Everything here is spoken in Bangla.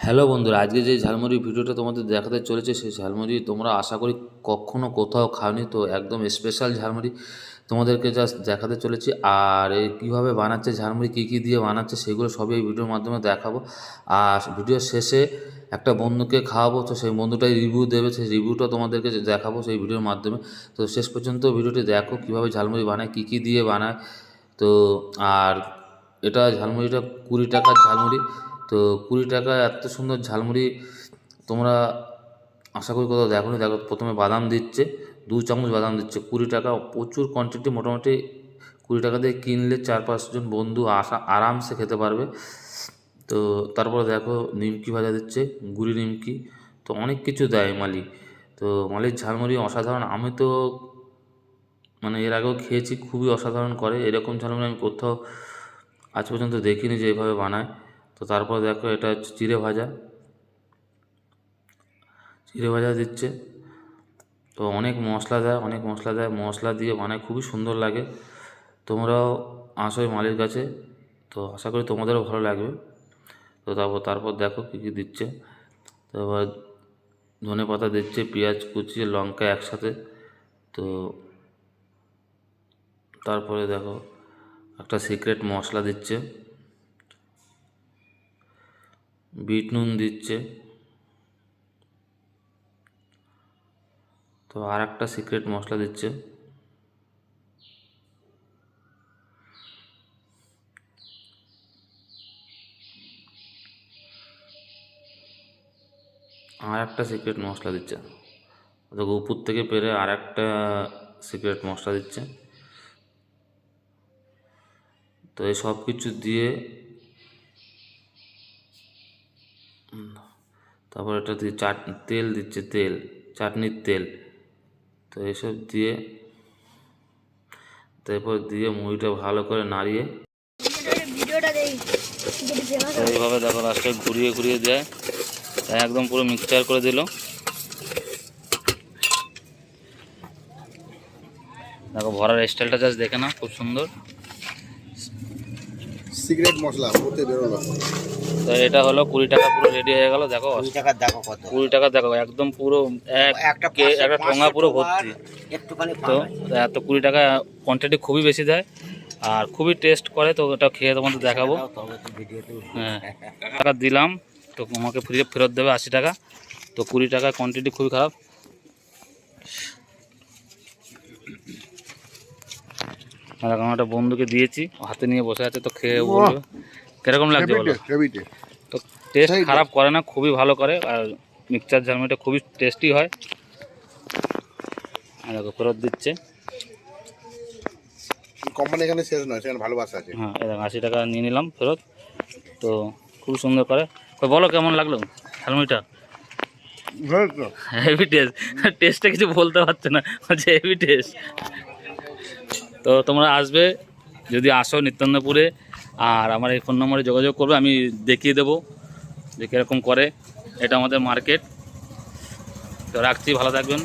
হ্যালো বন্ধুরা, আজকে যে ঝালমুড়ি ভিডিওটা তোমাদের দেখাতে চলেছে সেই ঝালমুড়ি তোমরা আশা করি কখনো কোথাও খাওনি। তো একদম স্পেশাল ঝালমুড়ি তোমাদেরকে জাস্ট দেখাতে চলেছি। আর এই কীভাবে বানাচ্ছে ঝালমুড়ি, কী কী দিয়ে বানাচ্ছে সেগুলো সবই এই ভিডিওর মাধ্যমে দেখাবো। আর ভিডিওর শেষে একটা বন্ধুকে খাওয়াবো, তো সেই বন্ধুটাই রিভিউ দেবে, সেই রিভিউটা তোমাদেরকে দেখাবো সেই ভিডিওর মাধ্যমে। তো শেষ পর্যন্ত ভিডিওটি দেখো কীভাবে ঝালমুড়ি বানায়, কী কী দিয়ে বানায়। তো আর এটা ঝালমুড়িটা 20 টাকার ঝালমুড়ি। তো 20 টাকা এত সুন্দর ঝালমুড়ি তোমরা আশা করি কোথাও দেখোনি। দেখো, প্রথমে বাদাম দিচ্ছে, 2 চামচ বাদাম দিচ্ছে। 20 টাকা, প্রচুর কোয়ান্টিটি। মোটামুটি 20 টাকা দিয়ে কিনলে 4-5 জন বন্ধু আরামসে খেতে পারবে। তো তারপরে দেখো নিমকি ভাজা দিচ্ছে, গুড়ি নিমকি। তো অনেক কিছু দেয় মালিক। তো মালিক ঝালমুড়ি অসাধারণ। আমি তো মানে এর আগেও খেয়েছি, খুবই অসাধারণ করে। এরকম ঝালমুড়ি আমি কোথাও আজ পর্যন্ত দেখিনি যে এভাবে বানায়। তো তারপর দেখো এটা হচ্ছে চিড়ে ভাজা, চিড়ে ভাজা দিচ্ছে। তো অনেক মশলা দেয়, অনেক মশলা দেয়, মশলা দিয়ে বানায়, খুবই সুন্দর লাগে। তোমরাও আসো এই মালির কাছে, তো আশা করি তোমাদেরও ভালো লাগবে। তো তারপর দেখো কী কী দিচ্ছে। তো এবার ধনে পাতা দিচ্ছে, পেঁয়াজ কুচি, লঙ্কা একসাথে। তো তারপরে দেখো একটা সিক্রেট মশলা দিচ্ছে, বিট নুন দিচ্ছে। তো আর একটা সিক্রেট মশলা দিচ্ছে, আর একটা সিক্রেট মশলা দিচ্ছে। তো উপর থেকে পেরে আর একটা সিক্রেট মশলা দিচ্ছে। তো এই সব কিছু দিয়ে তারপর এটা দিয়ে তেল দিচ্ছে, তেল, চাটনির তেল। তো এসব দিয়ে তারপর দিয়ে মুড়িটা ভালো করে নাড়িয়ে এইভাবে দেখো লাস্টে ঘুরিয়ে ঘুরিয়ে দেয়, একদম পুরো মিক্সচার করে দিল। দেখো ভরার স্টাইলটা জাস্ট দেখে না, খুব সুন্দর। সিক্রেট মশলা ওতে বেরোলো। তো এটা হলো 20 টাকা, পুরো রেডি হয়ে গেল। দেখো 20 টাকা দেখো কত, 20 টাকা দেখো, একদম পুরো একটা ঠোঙা পুরো ভর্তি। একটুখানি তো এত 20 টাকা কোয়ান্টিটি খুবই বেশি দেয় আর খুবই টেস্ট করে। তো ওটা খেয়ে তোমাদের দেখাবো। হ্যাঁ, টাকা দিলাম, তো আমাকে ফেরত দেবে 80 টাকা। তো 20 টাকা কোয়ান্টিটি খুবই খারাপ। এখন একটা বন্ধুকে দিয়েছি, হাতে নিয়ে বসে আছে, তো খেয়ে বলবে কিরকম লাগছে বলো। তো টেস্ট খারাপ করে না, খুবই ভালো করে। আর মিক্সচার ঝালমুড়িটা খুবই টেস্টি হয়। আর দেখো ফেরত দিচ্ছে। কোম্পানি এখানে শেষ নয়, সেখানে ভালোবাসা আছে। হ্যাঁ, এরকম 80 টাকা নিয়ে নিলাম ফেরত। তো খুব সুন্দর করে। তো বলো কেমন লাগলো ঝালমুড়িটা? হেভি টেস্ট, টেস্টটা কিছু বলতে পারছে না, হচ্ছে হেভি টেস্ট। তো তোমরা আসবে, যদি আসো নিত্যানন্দপুরে, আর আমার এই ফোন নম্বরে যোগাযোগ করবে, আমি দেখিয়ে দেবো যে কীরকম করে। এটা আমাদের মার্কেট। তো রাখছি, ভালো থাকবেন।